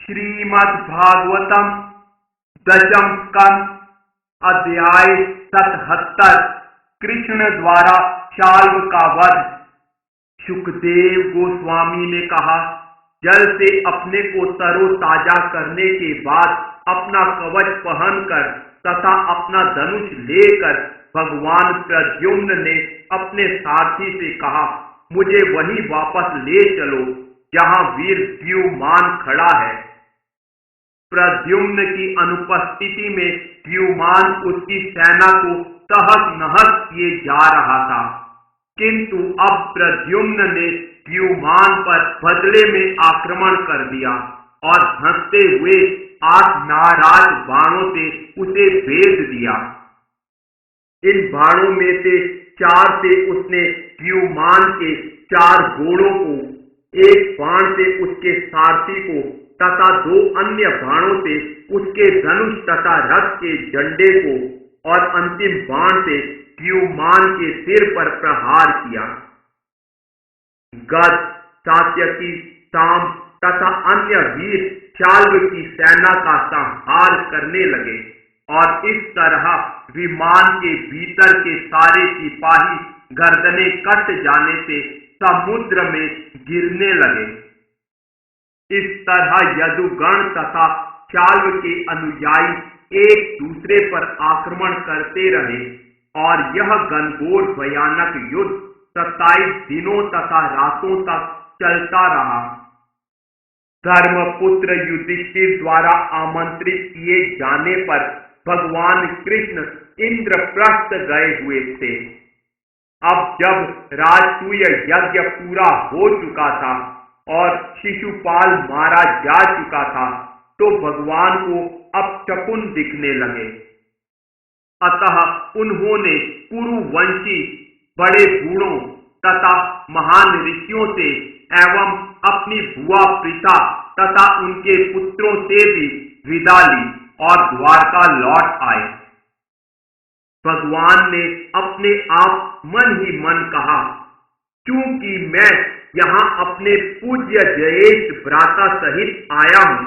श्रीमद् भागवतम दशम स्कंद अध्याय 77 कृष्ण द्वारा शाल्व का वध। सुखदेव गोस्वामी ने कहा, जल से अपने को तरोताजा करने के बाद अपना कवच पहनकर तथा अपना धनुष लेकर भगवान प्रद्युम्न ने अपने सारथी से कहा, मुझे वहीं वापस ले चलो जहां वीर द्युमान खड़ा है। प्रद्युम्न की अनुपस्थिति में द्युमान उसकी सेना को तहस नहस किए जा रहा था, किंतु अब प्रद्युम्न ने द्युमान पर बदले में आक्रमण कर दिया और हंसते हुए 8 नाराज बाणों से उसे भेद दिया। इन बाणों में से 4 से उसने द्युमान के 4 घोड़ों को, 1 बाण से उसके सारथी को तथा 2 अन्य बाणों से उसके धनुष तथा रथ के झंडे को और अंतिम बाण से द्युमान के सिर पर प्रहार किया। गद, सात्यकी, साम तथा अन्य वीर शाल्व की सेना का संहार करने लगे और इस तरह विमान के भीतर के सारे सिपाही गर्दनें कट जाने से समुद्र में गिरने लगे। इस तरह यदुगण तथा शाल्व के अनुयायी एक दूसरे पर आक्रमण करते रहे और यह घनघोर भयानक युद्ध 27 दिनों तथा रातों तक चलता रहा। धर्मपुत्र युधिष्ठिर द्वारा आमंत्रित किए जाने पर भगवान कृष्ण इंद्रप्रस्थ गए हुए थे। अब जब राजसूय यज्ञ पूरा हो चुका था और शिशुपाल मारा जा चुका था, तो भगवान को अब शकुन दिखने लगे। अतः उन्होंने कुरुवंशी बड़े बूढ़ों तथा महान ऋषियों से एवं अपनी बुआ प्रीता तथा उनके पुत्रों से भी विदा ली और द्वारका लौट आए। भगवान ने अपने आप मन ही मन कहा, क्योंकि मैं यहाँ अपने पूज्य जयेश भ्राता सहित आया हूँ,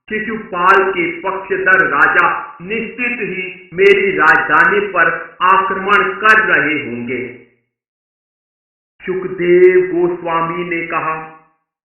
शिशुपाल के पक्षधर राजा निश्चित ही मेरी राजधानी पर आक्रमण कर रहे होंगे। सुखदेव गोस्वामी ने कहा,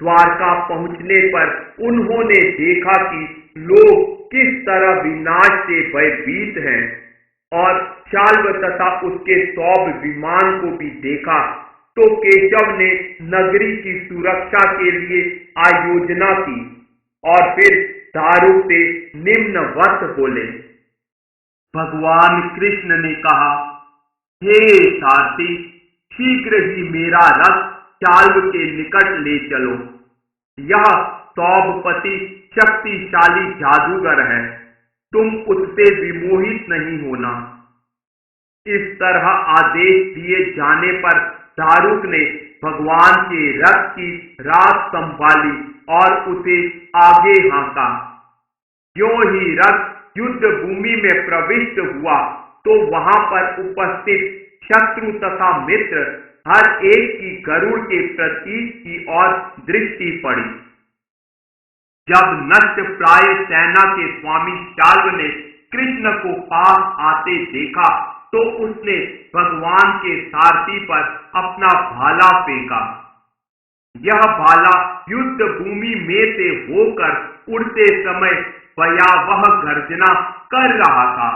द्वारका पहुंचने पर उन्होंने देखा कि लोग किस तरह विनाश से भयभीत हैं और शाल्व तथा उसके सौभ विमान को भी देखा, तो केशव ने नगरी की सुरक्षा के लिए आयोजना की और फिर दारुक से निम्नवत बोले। भगवान कृष्ण ने कहा, हे सारथी, शीघ्र ही मेरा रथ शाल्व के निकट ले चलो। यह सौभपति शक्तिशाली जादूगर है, तुम उससे विमोहित नहीं होना। इस तरह आदेश दिए जाने पर दारुक ने भगवान के रथ की राख संभाली और उसे आगे हाँका। ज्यों ही रथ युद्ध भूमि में प्रविष्ट हुआ, तो वहां पर उपस्थित शत्रु तथा मित्र हर एक की गरुड़ के प्रतीक की ओर दृष्टि पड़ी। जब नष्ट प्राय सेना के स्वामी शाल्व ने कृष्ण को पास आते देखा, तो उसने भगवान के सारथी पर अपना भाला फेंका। यह भाला युद्ध भूमि में से होकर उड़ते समय भयावह गर्जना कर रहा था।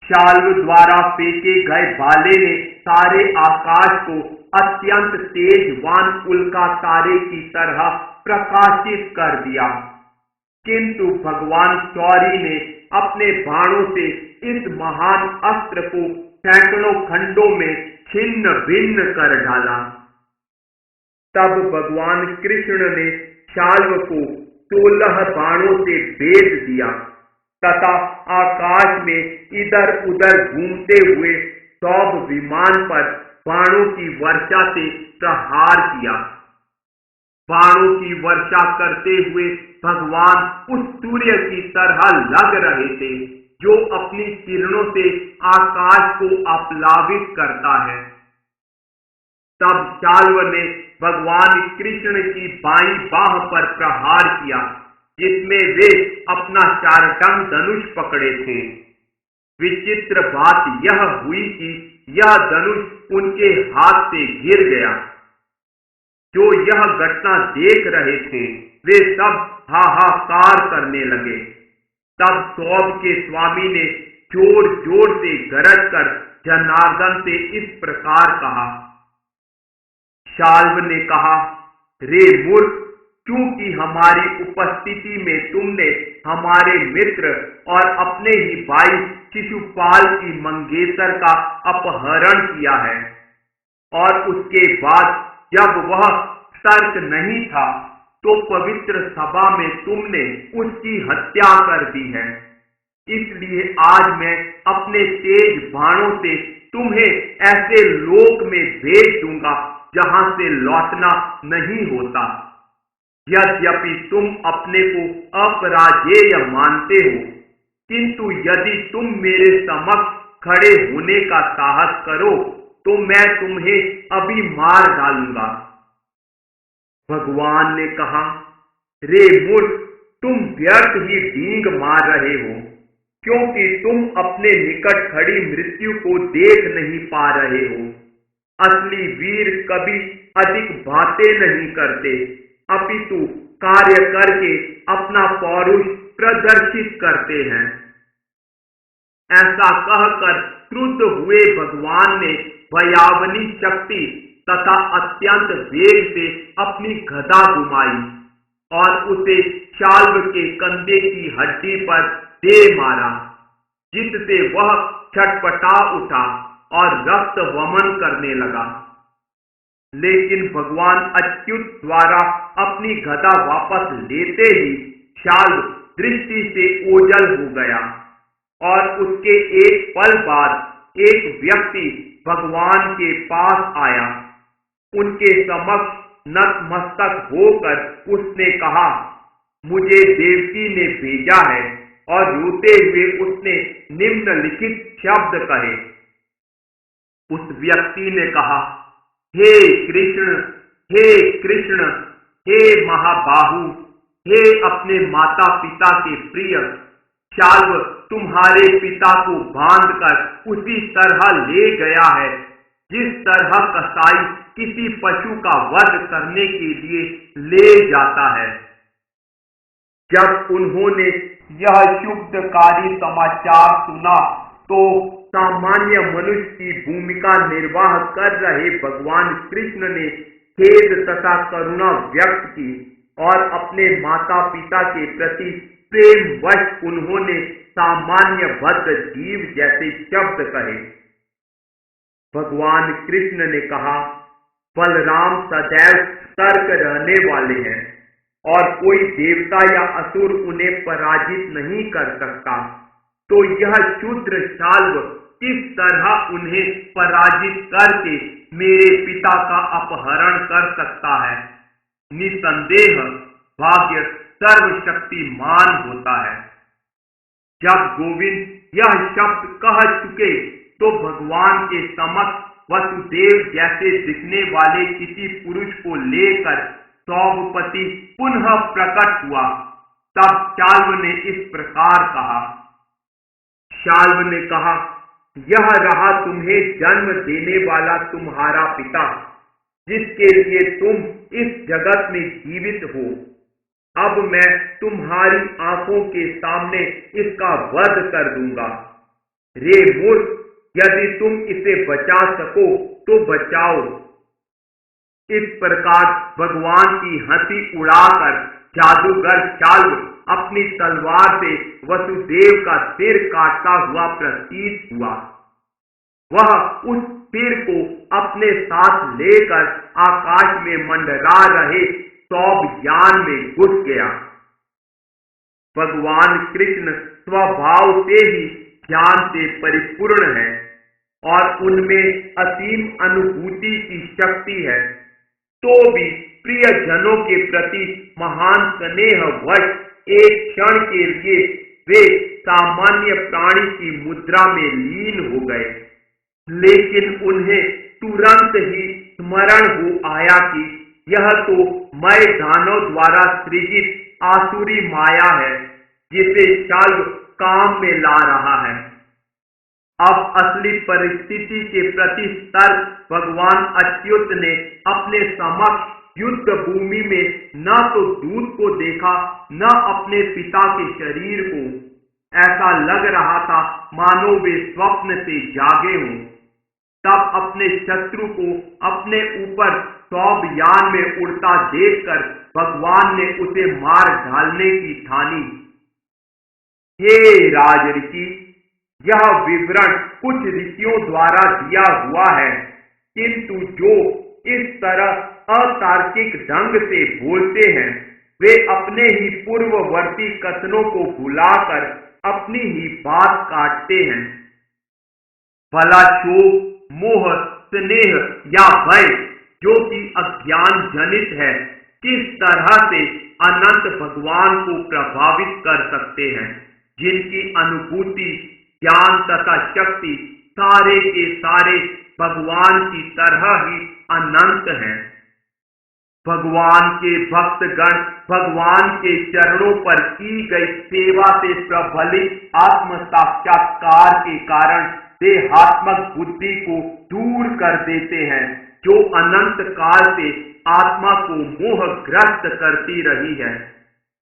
शाल्व द्वारा फेंके गए भाले ने सारे आकाश को अत्यंत तेजवान उल्का तारे की तरह प्रकाशित कर दिया, किंतु भगवान शौरी ने अपने बाणों से इस महान अस्त्र को सैकड़ों खंडों में छिन्न भिन्न कर डाला। तब भगवान कृष्ण ने शाल्व को 16 बाणों से भेद दिया तथा आकाश में इधर उधर घूमते हुए सौभ विमान पर बाणों की वर्षा से प्रहार किया। बाणों की वर्षा करते हुए भगवान उस सूर्य की तरह लग रहे थे जो अपनी किरणों से आकाश को आप्लावित करता है। तब शाल्व ने भगवान कृष्ण की बाईं बाह पर प्रहार किया जिसमें वे अपना चारटंग धनुष पकड़े थे। विचित्र बात यह हुई कि यह धनुष उनके हाथ से गिर गया। जो यह घटना देख रहे थे वे सब हाहाकार करने लगे। तब सौभ के स्वामी ने जोर जोर से गरज कर जनार्दन से इस प्रकार कहा। शाल्व ने कहा, रे मूर्ख, क्योंकि हमारी उपस्थिति में तुमने हमारे मित्र और अपने ही भाई शिशुपाल की मंगेतर का अपहरण किया है और उसके बाद जब वह तर्क नहीं था तो पवित्र सभा में तुमने उसकी हत्या कर दी है। इसलिए आज मैं अपने तेज बाणों से तुम्हें ऐसे लोक में भेज दूंगा जहां से लौटना नहीं होता। यद्यपि तुम अपने को अपराजेय मानते हो, किंतु यदि तुम मेरे समक्ष खड़े होने का साहस करो तो मैं तुम्हें अभी मार डालूंगा। भगवान ने कहा, रे मूर्ख, तुम व्यर्थ ही डींग मार रहे हो, क्योंकि तुम अपने निकट खड़ी मृत्यु को देख नहीं पा रहे हो। असली वीर कभी अधिक बातें नहीं करते, अपितु कार्य करके अपना पौरुष प्रदर्शित करते हैं। ऐसा कहकर क्रुद्ध हुए भगवान ने भयावनी शक्ति तथा अत्यंत वेग से अपनी गदा घुमाई और उसे शाल्व के कंधे की हड्डी पर दे मारा, जिससे वह छटपटा उठा और रक्त वमन करने लगा। लेकिन भगवान अच्युत द्वारा अपनी गदा वापस लेते ही शाल्व दृष्टि से ओझल हो गया और उसके एक पल बाद एक व्यक्ति भगवान के पास आया। उनके समक्ष नतमस्तक होकर उसने कहा, मुझे देवकी ने भेजा है, और रोते हुए उसने निम्नलिखित शब्द कहे। उस व्यक्ति ने कहा, हे कृष्ण, हे कृष्ण, हे महाबाहु, हे अपने माता पिता के प्रिय, शाल्व तुम्हारे पिता को बांधकर उसी तरह ले गया है जिस तरह कसाई किसी पशु का वध करने के लिए ले जाता है। जब उन्होंने यह शुभकारी समाचार सुना तो सामान्य मनुष्य की भूमिका निर्वाह कर रहे भगवान कृष्ण ने खेद तथा करुणा व्यक्त की और अपने माता पिता के प्रति प्रेम वश उन्होंने सामान्य बद्ध जीव जैसे शब्द कहे। भगवान कृष्ण ने कहा, बलराम सदैव सतर्क रहने वाले हैं और कोई देवता या असुर उन्हें पराजित नहीं कर सकता, तो यह शूद्र शाल्व किस तरह उन्हें पराजित करके मेरे पिता का अपहरण कर सकता है। निसंदेह भाग्य सर्वशक्तिमान होता है। जब गोविंद यह शब्द कह चुके तो भगवान के समक्ष वसुदेव जैसे दिखने वाले किसी पुरुष को लेकर सौभपति पुनः प्रकट हुआ। तब शाल्व ने इस प्रकार कहा। शाल्व ने कहा, यह रहा तुम्हें जन्म देने वाला तुम्हारा पिता, जिसके लिए तुम इस जगत में जीवित हो। अब मैं तुम्हारी आंखों के सामने इसका वध कर दूंगा। रे मूर्ख, यदि तुम इसे बचा सको तो बचाओ। इस प्रकार भगवान की हंसी उड़ाकर जादूगर शाल्व अपनी तलवार से वसुदेव का सिर काटता हुआ प्रतीत हुआ। वह उस सिर को अपने साथ लेकर आकाश में मंडरा रहे सौभ यान में घुस गया। भगवान कृष्ण स्वभाव से ही ज्ञान से परिपूर्ण है और उनमें असीम अनुभूति की शक्ति है, तो भी प्रियजनों के प्रति महान स्नेह वश एक क्षण के लिए वे सामान्य प्राणी की मुद्रा में लीन हो गए। लेकिन उन्हें तुरंत ही स्मरण हो आया कि यह तो मय दानव द्वारा सृजित आसुरी माया है जिसे शाल्व काम में ला रहा है। अब असली परिस्थिति के प्रति तर्क भगवान अच्युत ने अपने समक्ष युद्ध भूमि में न तो दूत को देखा न अपने पिता के शरीर को। ऐसा लग रहा था मानो वे स्वप्न से जागे हों। तब अपने शत्रु को अपने ऊपर सौभ यान में उड़ता देखकर भगवान ने उसे मार डालने की ठानी। हे राजऋषि, यह विवरण कुछ ऋषियों द्वारा दिया हुआ है, किंतु जो इस तरह अतार्किक ढंग से बोलते हैं वे अपने ही पूर्ववर्ती कथनों को भुलाकर अपनी ही बात काटते हैं। भला शोक, मोह, स्नेह या भय जो कि अज्ञान जनित है किस तरह से अनंत भगवान को प्रभावित कर सकते हैं, जिनकी अनुभूति, ज्ञान तथा शक्ति सारे के सारे भगवान की तरह ही अनंत हैं। भगवान के भक्तगण भगवान के चरणों पर की गई सेवा से प्रबलित आत्म साक्षात्कार के कारण देहात्मक बुद्धि को दूर कर देते हैं, जो अनंत काल से आत्मा को मोहग्रस्त करती रही है।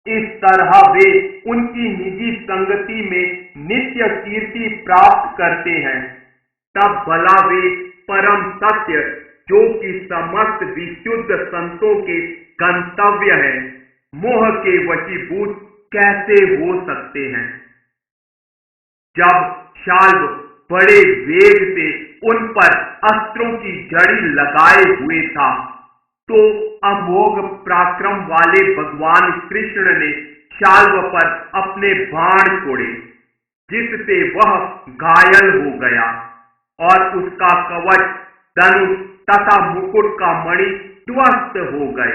इस तरह वे उनकी निजी संगति में नित्य कीर्ति प्राप्त करते हैं। तब भला वे परम सत्य जो कि समस्त विशुद्ध संतों के गंतव्य है, मोह के वशीभूत कैसे हो सकते हैं। जब शाल्व बड़े वेग से उन पर अस्त्रों की जड़ी लगाए हुए था, तो अमोघ पराक्रम वाले भगवान कृष्ण ने शाल्व पर अपने बाण छोड़े, जिससे वह घायल हो गया और उसका कवच, धनुष तथा मुकुट का मणि ध्वस्त हो गए।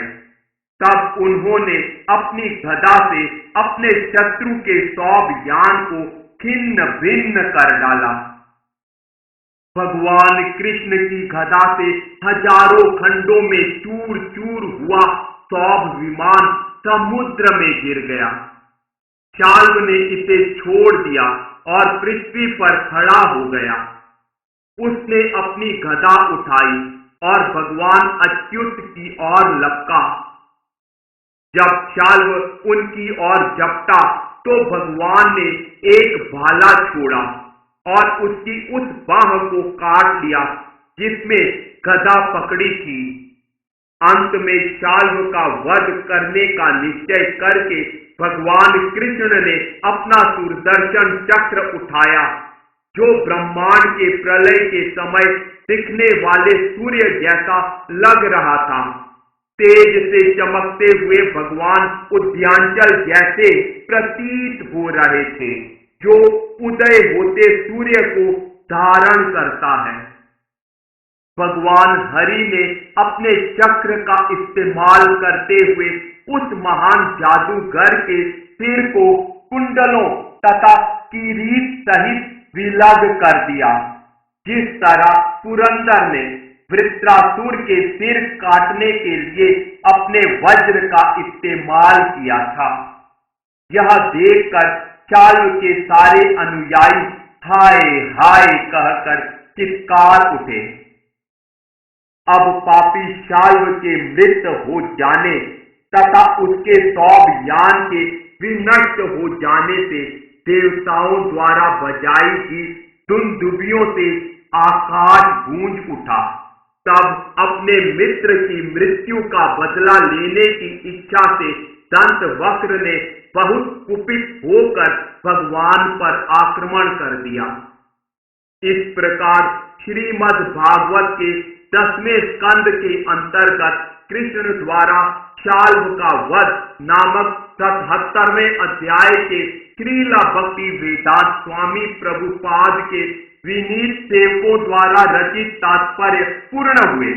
तब उन्होंने अपनी गदा से अपने शत्रु के सौभ यान को छिन्न भिन्न कर डाला। भगवान कृष्ण की गदा से हजारों खंडों में चूर चूर हुआ सौभ विमान समुद्र में गिर गया। शाल्व ने इसे छोड़ दिया और पृथ्वी पर खड़ा हो गया। उसने अपनी गदा उठाई और भगवान अच्युत की ओर लपका। जब शाल्व उनकी ओर झपटा तो भगवान ने एक भाला छोड़ा और उसकी उस बाह को काट लिया जिसमें गदा पकड़ी थी। अंत में शाल्व का वध करने का निश्चय करके भगवान कृष्ण ने अपना सुदर्शन चक्र उठाया, जो ब्रह्मांड के प्रलय के समय दिखने वाले सूर्य जैसा लग रहा था। तेज से चमकते हुए भगवान उद्यांचल जैसे प्रतीत हो रहे थे, जो उदय होते सूर्य को धारण करता है। भगवान हरि ने अपने चक्र का इस्तेमाल करते हुए उस महान जादूगर के सिर को कुंडलों तथा किरीट सहित विलग कर दिया, जिस तरह पुरंदर ने वृत्रासुर के सिर काटने के लिए अपने वज्र का इस्तेमाल किया था। यह देखकर शाल्व के सारे अनुयायी हाय हाय कहकर चित्कार उठे। अब पापी शाल्व के मृत हो जाने तथा उसके सौभ यान के विनष्ट हो जाने से देवताओं द्वारा बजाई गई दुंदुभियों से आकाश गूंज उठा। तब अपने मित्र की मृत्यु का बदला लेने की इच्छा से दंतवक्र ने बहुत कुपित होकर भगवान पर आक्रमण कर दिया। इस प्रकार श्रीमद् भागवत के 10वें स्कंद के अंतर्गत कृष्ण द्वारा शाल्व का वध नामक 77वें अध्याय के श्रील भक्ति वेदांत स्वामी प्रभुपाद के विनीत सेवकों द्वारा रचित तात्पर्य पूर्ण हुए।